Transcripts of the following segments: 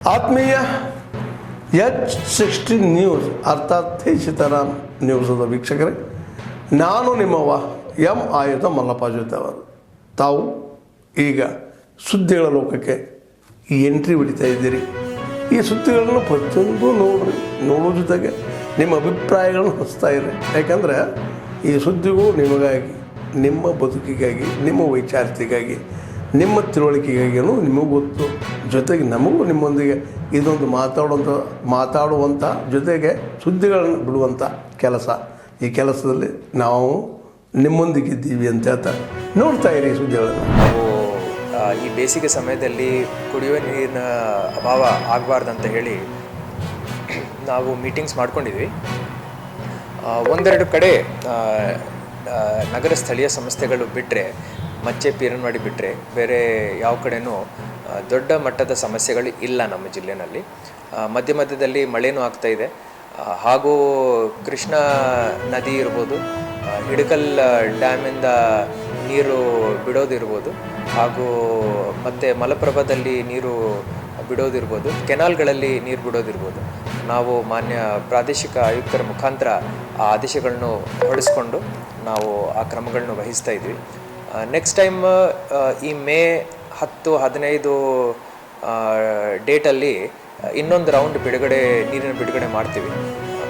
ಆತ್ಮೀಯ H60 news ಅರ್ಥಾತ್ ಸೀತಾರಾಮ್ ನ್ಯೂಸದ ವೀಕ್ಷಕರೇ, ನಾನು ನಿಮ್ಮವ ಎಂ ಆಯುಧ ಮಲ್ಲಪ್ಪ ಜೊತೆ ಅವರು. ತಾವು ಈಗ ಸುದ್ದಿಗಳ ಲೋಕಕ್ಕೆ ಎಂಟ್ರಿ ಹೊಡಿತಾ ಇದ್ದೀರಿ. ಈ ಸುದ್ದಿಗಳನ್ನು ಪ್ರತಿಯೊಂದು ನೋಡೋ ಜೊತೆಗೆ ನಿಮ್ಮ ಅಭಿಪ್ರಾಯಗಳನ್ನು ಹಚ್ತಾ ಇರಿ. ಯಾಕಂದರೆ ಈ ಸುದ್ದಿಗಳು ನಿಮಗಾಗಿ, ನಿಮ್ಮ ಬದುಕಿಗಾಗಿ, ನಿಮ್ಮ ವೈಚಾರಿಕೆಗಾಗಿ, ನಿಮ್ಮ ತಿಳುವಳಿಕೆಗಾಗಿಯೂ ನಿಮಗೂ ಗೊತ್ತು. ಜೊತೆಗೆ ನಮಗೂ ನಿಮ್ಮೊಂದಿಗೆ ಇದೊಂದು ಮಾತಾಡುವಂಥ ಜೊತೆಗೆ ಸುದ್ದಿಗಳನ್ನು ಬಿಡುವಂಥ ಕೆಲಸ. ಈ ಕೆಲಸದಲ್ಲಿ ನಾವು ನಿಮ್ಮೊಂದಿಗಿದ್ದೀವಿ ಅಂತ ಹೇಳ್ತಾ ನೋಡ್ತಾ ಇರಿ ಸುದ್ದಿಗಳನ್ನು. ನಾವು ಈ ಬೇಸಿಗೆ ಸಮಯದಲ್ಲಿ ಕುಡಿಯುವ ನೀರಿನ ಅಭಾವ ಆಗಬಾರ್ದಂತ ಹೇಳಿ ನಾವು ಮೀಟಿಂಗ್ಸ್ ಮಾಡ್ಕೊಂಡಿದ್ವಿ. ಒಂದೆರಡು ಕಡೆ ನಗರ ಸ್ಥಳೀಯ ಸಂಸ್ಥೆಗಳು ಬಿಟ್ಟರೆ, ಮಚ್ಚೆ ಪೀರನವಾಡಿ ಬಿಟ್ಟರೆ ಬೇರೆ ಯಾವ ಕಡೆನೂ ದೊಡ್ಡ ಮಟ್ಟದ ಸಮಸ್ಯೆಗಳು ಇಲ್ಲ ನಮ್ಮ ಜಿಲ್ಲೆಯಲ್ಲಿ. ಮಧ್ಯ ಮಧ್ಯದಲ್ಲಿ ಮಳೆನೂ ಆಗ್ತಾಯಿದೆ. ಹಾಗೂ ಕೃಷ್ಣ ನದಿ ಇರ್ಬೋದು, ಹಿಡಕಲ್ ಡ್ಯಾಮಿಂದ ನೀರು ಬಿಡೋದಿರ್ಬೋದು, ಹಾಗೂ ಮತ್ತು ಮಲಪ್ರಭಾದಲ್ಲಿ ನೀರು ಬಿಡೋದಿರ್ಬೋದು, ಕೆನಾಲ್ಗಳಲ್ಲಿ ನೀರು ಬಿಡೋದಿರ್ಬೋದು, ನಾವು ಮಾನ್ಯ ಪ್ರಾದೇಶಿಕ ಆಯುಕ್ತರ ಮುಖಾಂತರ ಆ ಆದೇಶಗಳನ್ನು ಹೊರಡಿಸ್ಕೊಂಡು ನಾವು ಆ ಕ್ರಮಗಳನ್ನು ವಹಿಸ್ತಾ ಇದ್ವಿ. ನೆಕ್ಸ್ಟ್ ಟೈಮ್ ಈ ಮೇ 10-15 ಡೇಟಲ್ಲಿ ಇನ್ನೊಂದು ರೌಂಡ್ ನೀರಿನ ಬಿಡುಗಡೆ ಮಾಡ್ತೀವಿ.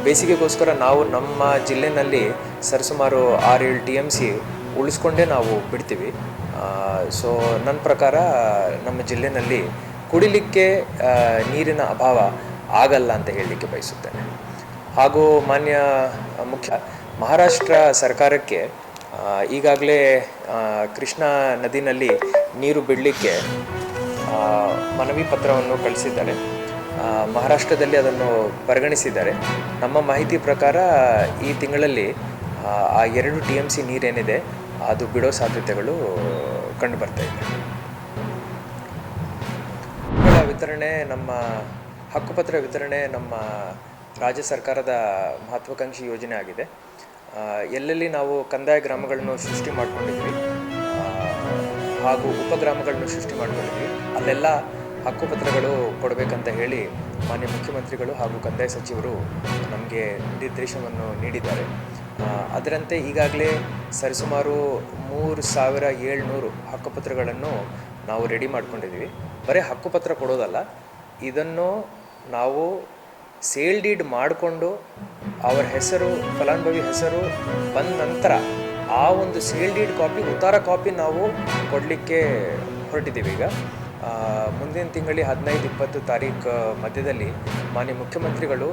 ಬೇಸಿಗೆಗೋಸ್ಕರ ನಾವು ನಮ್ಮ ಜಿಲ್ಲೆಯಲ್ಲಿ ಸರಿಸುಮಾರು 6-7 TMC ಉಳಿಸ್ಕೊಂಡೇ ನಾವು ಬಿಡ್ತೀವಿ. ಸೊ ನನ್ನ ಪ್ರಕಾರ ನಮ್ಮ ಜಿಲ್ಲೆಯಲ್ಲಿ ಕುಡಿಲಿಕ್ಕೆ ನೀರಿನ ಅಭಾವ ಆಗಲ್ಲ ಅಂತ ಹೇಳಲಿಕ್ಕೆ ಬಯಸುತ್ತೇನೆ. ಹಾಗೂ ಮಾನ್ಯ ಮಹಾರಾಷ್ಟ್ರ ಸರ್ಕಾರಕ್ಕೆ ಈಗಾಗಲೇ ಕೃಷ್ಣ ನದಿನಲ್ಲಿ ನೀರು ಬಿಡಲಿಕ್ಕೆ ಮನವಿ ಪತ್ರವನ್ನು ಕಳಿಸಿದ್ದಾರೆ. ಮಹಾರಾಷ್ಟ್ರದಲ್ಲಿ ಅದನ್ನು ಪರಿಗಣಿಸಿದ್ದಾರೆ. ನಮ್ಮ ಮಾಹಿತಿ ಪ್ರಕಾರ ಈ ತಿಂಗಳಲ್ಲಿ ಆ 2 TMC ನೀರೇನಿದೆ ಅದು ಬಿಡೋ ಸಾಧ್ಯತೆಗಳು ಕಂಡುಬರ್ತಾ ಇದೆ. ಹಕ್ಕುಪತ್ರ ವಿತರಣೆ ನಮ್ಮ ರಾಜ್ಯ ಸರ್ಕಾರದ ಮಹತ್ವಾಕಾಂಕ್ಷಿ ಯೋಜನೆ ಆಗಿದೆ. ಎಲ್ಲೆಲ್ಲಿ ನಾವು ಕಂದಾಯ ಗ್ರಾಮಗಳನ್ನು ಸೃಷ್ಟಿ ಮಾಡ್ಕೊಂಡಿದ್ವಿ ಹಾಗೂ ಉಪಗ್ರಾಮಗಳನ್ನು ಸೃಷ್ಟಿ ಮಾಡ್ಕೊಂಡಿದ್ವಿ, ಅಲ್ಲೆಲ್ಲ ಹಕ್ಕುಪತ್ರಗಳು ಕೊಡಬೇಕಂತ ಹೇಳಿ ಮಾನ್ಯ ಮುಖ್ಯಮಂತ್ರಿಗಳು ಹಾಗೂ ಕಂದಾಯ ಸಚಿವರು ನಮಗೆ ನಿರ್ದೇಶನವನ್ನು ನೀಡಿದ್ದಾರೆ. ಅದರಂತೆ ಈಗಾಗಲೇ ಸರಿಸುಮಾರು 3700 ಹಕ್ಕುಪತ್ರಗಳನ್ನು ನಾವು ರೆಡಿ ಮಾಡ್ಕೊಂಡಿದ್ವಿ. ಬರೀ ಹಕ್ಕುಪತ್ರ ಕೊಡೋದಲ್ಲ, ಇದನ್ನು ನಾವು ಸೇಲ್ ಡೀಡ್ ಮಾಡಿಕೊಂಡು ಅವರ ಹೆಸರು, ಫಲಾನುಭವಿ ಹೆಸರು ಬಂದ ನಂತರ ಆ ಒಂದು ಸೇಲ್ ಡೀಡ್ ಕಾಪಿ, ಉತ್ತಾರ ಕಾಪಿ ನಾವು ಕೊಡಲಿಕ್ಕೆ ಹೊರಟಿದ್ದೀವಿ. ಈಗ ಮುಂದಿನ ತಿಂಗಳಲ್ಲಿ 15-20 ತಾರೀಕು ಮಧ್ಯದಲ್ಲಿ ಮಾನ್ಯ ಮುಖ್ಯಮಂತ್ರಿಗಳು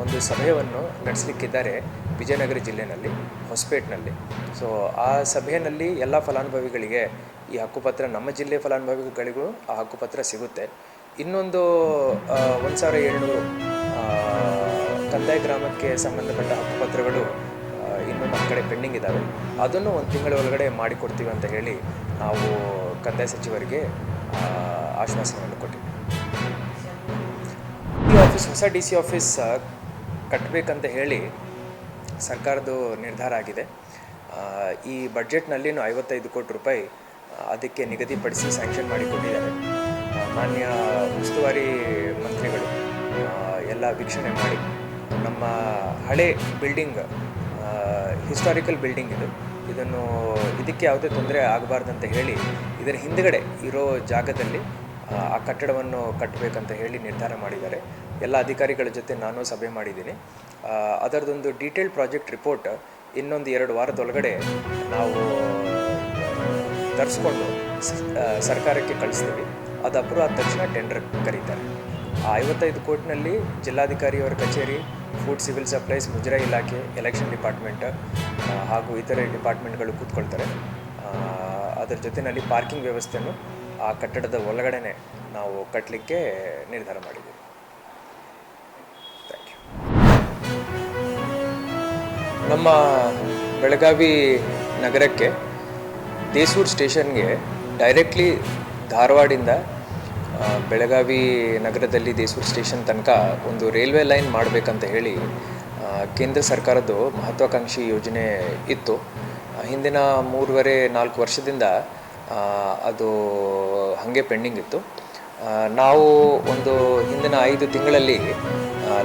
ಒಂದು ಸಭೆಯನ್ನು ನಡೆಸಲಿಕ್ಕಿದ್ದಾರೆ ವಿಜಯನಗರ ಜಿಲ್ಲೆಯಲ್ಲಿ, ಹೊಸಪೇಟೆನಲ್ಲಿ. ಸೊ ಆ ಸಭೆಯಲ್ಲಿ ಎಲ್ಲ ಫಲಾನುಭವಿಗಳಿಗೆ ಈ ಹಕ್ಕುಪತ್ರ, ನಮ್ಮ ಜಿಲ್ಲೆ ಫಲಾನುಭವಿಗಳಿಗೂ ಆ ಹಕ್ಕುಪತ್ರ ಸಿಗುತ್ತೆ. ಇನ್ನೊಂದು 1700 ಕಂದಾಯ ಗ್ರಾಮಕ್ಕೆ ಸಂಬಂಧಪಟ್ಟ ಹಕ್ಕುಪತ್ರಗಳು ಇನ್ನೂ ನಮ್ಮ ಕಡೆ ಪೆಂಡಿಂಗ್ ಇದ್ದಾವೆ. ಅದನ್ನು 1 ತಿಂಗಳ ಒಳಗಡೆ ಮಾಡಿಕೊಡ್ತೀವಿ ಅಂತ ಹೇಳಿ ನಾವು ಕಂದಾಯ ಸಚಿವರಿಗೆ ಆಶ್ವಾಸನೆಯನ್ನು ಕೊಟ್ಟಿದ್ದೀವಿ. ಈ ಆಫೀಸ್, ಹೊಸ DC ಆಫೀಸ್ ಕಟ್ಟಬೇಕಂತ ಹೇಳಿ ಸರ್ಕಾರದ ನಿರ್ಧಾರ ಆಗಿದೆ. ಈ ಬಡ್ಜೆಟ್ನಲ್ಲಿ 55 ಕೋಟಿ ರೂಪಾಯಿ ಅದಕ್ಕೆ ನಿಗದಿಪಡಿಸಿ ಸ್ಯಾಂಕ್ಷನ್ ಮಾಡಿಕೊಟ್ಟಿದ್ದಾರೆ. ಮಾನ್ಯ ಉಸ್ತುವಾರಿ ಮಂತ್ರಿಗಳು ಎಲ್ಲ ವೀಕ್ಷಣೆ ಮಾಡಿ ನಮ್ಮ ಹಳೆ ಬಿಲ್ಡಿಂಗ್, ಹಿಸ್ಟಾರಿಕಲ್ ಬಿಲ್ಡಿಂಗ್ ಇದಕ್ಕೆ ಯಾವುದೇ ತೊಂದರೆ ಆಗಬಾರ್ದಂತ ಹೇಳಿ ಇದರ ಹಿಂದುಗಡೆ ಇರೋ ಜಾಗದಲ್ಲಿ ಆ ಕಟ್ಟಡವನ್ನು ಕಟ್ಟಬೇಕಂತ ಹೇಳಿ ನಿರ್ಧಾರ ಮಾಡಿದ್ದಾರೆ. ಎಲ್ಲ ಅಧಿಕಾರಿಗಳ ಜೊತೆ ನಾನು ಸಭೆ ಮಾಡಿದ್ದೀನಿ. ಅದರದೊಂದು ಡೀಟೇಲ್ಡ್ ಪ್ರಾಜೆಕ್ಟ್ ರಿಪೋರ್ಟ್ ಇನ್ನೊಂದು 2 ವಾರದೊಳಗಡೆ ನಾವು ತರಿಸ್ಕೊಂಡು ಸರ್ಕಾರಕ್ಕೆ ಕಳಿಸ್ತೀವಿ. ಅದು ಅಪ್ರೂವ್ ಆದ ತಕ್ಷಣ ಟೆಂಡರ್ ಕರೀತಾರೆ. ಆ 55 ಕೋಟಿನಲ್ಲಿ ಜಿಲ್ಲಾಧಿಕಾರಿಯವರ ಕಚೇರಿ, ಫುಡ್ ಸಿವಿಲ್ ಸಪ್ಲೈಸ್, ಮುಜರಾಯಿ ಇಲಾಖೆ, ಎಲೆಕ್ಷನ್ ಡಿಪಾರ್ಟ್ಮೆಂಟ್ ಹಾಗೂ ಇತರೆ ಡಿಪಾರ್ಟ್ಮೆಂಟ್ಗಳು ಕೂತ್ಕೊಳ್ತಾರೆ. ಅದರ ಜೊತೆಯಲ್ಲಿ ಪಾರ್ಕಿಂಗ್ ವ್ಯವಸ್ಥೆಯನ್ನು ಆ ಕಟ್ಟಡದ ಒಳಗಡೆ ನಾವು ಕಟ್ಟಲಿಕ್ಕೆ ನಿರ್ಧಾರ ಮಾಡಿದ್ದೀವಿ. Thank you. ನಮ್ಮ ಬೆಳಗಾವಿ ನಗರಕ್ಕೆ ದೇಸೂರು ಸ್ಟೇಷನ್ಗೆ ಡೈರೆಕ್ಟ್ಲಿ ಧಾರವಾಡಿಂದ ಬೆಳಗಾವಿ ನಗರದಲ್ಲಿ ದೇಸೂರು ಸ್ಟೇಷನ್ ತನಕ ಒಂದು ರೈಲ್ವೆ ಲೈನ್ ಮಾಡಬೇಕಂತ ಹೇಳಿ ಕೇಂದ್ರ ಸರ್ಕಾರದ್ದು ಮಹತ್ವಾಕಾಂಕ್ಷಿ ಯೋಜನೆ ಇತ್ತು. ಹಿಂದಿನ 3.5-4 ವರ್ಷದಿಂದ ಅದು ಹಾಗೆ ಪೆಂಡಿಂಗ್ ಇತ್ತು. ನಾವು ಒಂದು ಹಿಂದಿನ 5 ತಿಂಗಳಲ್ಲಿ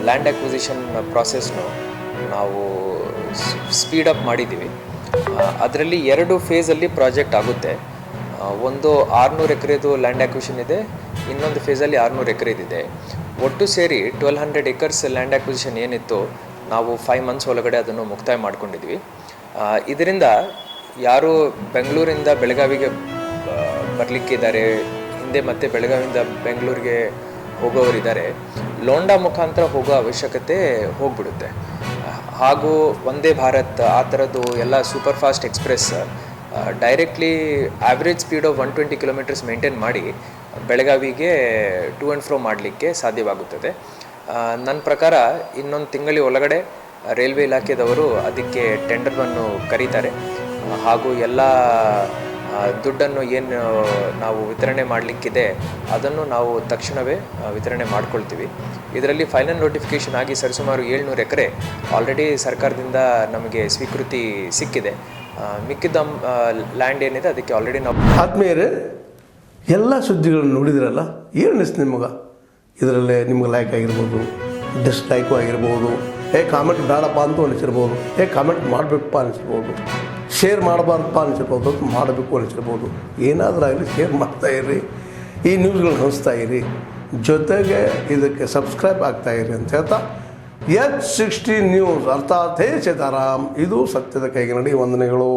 ಲ್ಯಾಂಡ್ ಅಕ್ವಿಸಿಷನ್ ಪ್ರಾಸೆಸ್ನು ನಾವು ಸ್ಪೀಡಪ್ ಮಾಡಿದ್ದೀವಿ. ಅದರಲ್ಲಿ 2 ಫೇಸಲ್ಲಿ ಪ್ರಾಜೆಕ್ಟ್ ಆಗುತ್ತೆ. ಒಂದು 600 ಎಕರೆದು ಲ್ಯಾಂಡ್ ಅಕ್ವಿಸಿಷನ್ ಇದೆ, ಇನ್ನೊಂದು ಫೇಸಲ್ಲಿ 600 ಎಕರೆದಿದೆ. ಒಟ್ಟು ಸೇರಿ 1200 ಎಕರ್ಸ್ ಲ್ಯಾಂಡ್ ಅಕ್ವಿಸಿಷನ್ ಏನಿತ್ತು, ನಾವು 5 ಮಂತ್ಸ್ ಒಳಗಡೆ ಅದನ್ನು ಮುಕ್ತಾಯ ಮಾಡ್ಕೊಂಡಿದ್ವಿ. ಇದರಿಂದ ಯಾರು ಬೆಂಗಳೂರಿಂದ ಬೆಳಗಾವಿಗೆ ಬರಲಿಕ್ಕಿದ್ದಾರೆ, ಹಿಂದೆ ಮತ್ತೆ ಬೆಳಗಾವಿಯಿಂದ ಬೆಂಗಳೂರಿಗೆ ಹೋಗೋವರಿದ್ದಾರೆ, ಲೋಂಡಾ ಮುಖಾಂತರ ಹೋಗೋ ಅವಶ್ಯಕತೆ ಹೋಗ್ಬಿಡುತ್ತೆ. ಹಾಗೂ ವಂದೇ ಭಾರತ್ ಆ ಥರದ್ದು ಎಲ್ಲ super fast express directly average speed of 120 kilometres maintain ಮಾಡಿ ಬೆಳಗಾವಿಗೆ ಟು ಆ್ಯಂಡ್ ಫ್ರೋ ಮಾಡಲಿಕ್ಕೆ ಸಾಧ್ಯವಾಗುತ್ತದೆ. ನನ್ನ ಪ್ರಕಾರ ಇನ್ನೊಂದು ತಿಂಗಳ ಒಳಗಡೆ ರೈಲ್ವೆ ಇಲಾಖೆದವರು ಅದಕ್ಕೆ ಟೆಂಡರ್ವನ್ನು ಕರೀತಾರೆ. ಹಾಗೂ ಎಲ್ಲ ದುಡ್ಡನ್ನು ಏನು ನಾವು ವಿತರಣೆ ಮಾಡಲಿಕ್ಕಿದೆ ಅದನ್ನು ನಾವು ತಕ್ಷಣವೇ ವಿತರಣೆ ಮಾಡ್ಕೊಳ್ತೀವಿ. ಇದರಲ್ಲಿ ಫೈನಲ್ ನೋಟಿಫಿಕೇಷನ್ ಆಗಿ ಸರಿಸುಮಾರು 700 ಎಕರೆ ಆಲ್ರೆಡಿ ಸರ್ಕಾರದಿಂದ ನಮಗೆ ಸ್ವೀಕೃತಿ ಸಿಕ್ಕಿದೆ. ಮಿಕ್ಕಿದ ಲ್ಯಾಂಡ್ ಏನಿದೆ ಅದಕ್ಕೆ ಆಲ್ರೆಡಿ ನಾವು ಆದ್ಮೇಲೆ ಎಲ್ಲ ಸುದ್ದಿಗಳನ್ನು ನೋಡಿದ್ರಲ್ಲ, ಏನು ಅನಿಸ್ತು ನಿಮಗೆ? ಇದರಲ್ಲೇ ನಿಮ್ಗೆ ಲೈಕ್ ಆಗಿರ್ಬೋದು, ಡಿಸ್ಲೈಕು ಆಗಿರ್ಬೋದು, ಕಾಮೆಂಟ್ ಬೇಡಪ್ಪ ಅಂತ ಅನಿಸಿರ್ಬೋದು, ಕಾಮೆಂಟ್ ಮಾಡಬೇಕಪ್ಪ ಅನಿಸಿರ್ಬೋದು, ಶೇರ್ ಮಾಡಬಾರ್ದಪ್ಪ ಅನಿಸಿರ್ಬೋದು, ಮಾಡಬೇಕು ಅನಿಸಿರ್ಬೋದು. ಏನಾದರೂ ಆಗಲಿ ಶೇರ್ ಮಾಡ್ತಾಯಿರಿ, ಈ ನ್ಯೂಸ್ಗಳನ್ನ ಹಂಚ್ತಾ ಇರಿ, ಜೊತೆಗೆ ಇದಕ್ಕೆ ಸಬ್ಸ್ಕ್ರೈಬ್ ಆಗ್ತಾಯಿರಿ ಅಂತ ಹೇಳ್ತಾ H16 ನ್ಯೂಸ್ ಅರ್ಥಾತ್ ಹೇ ಸೀತಾರಾಮ್, ಇದು ಸತ್ಯದ ಕೈಗನ್ನಡಿ. ವಂದನೆಗಳು.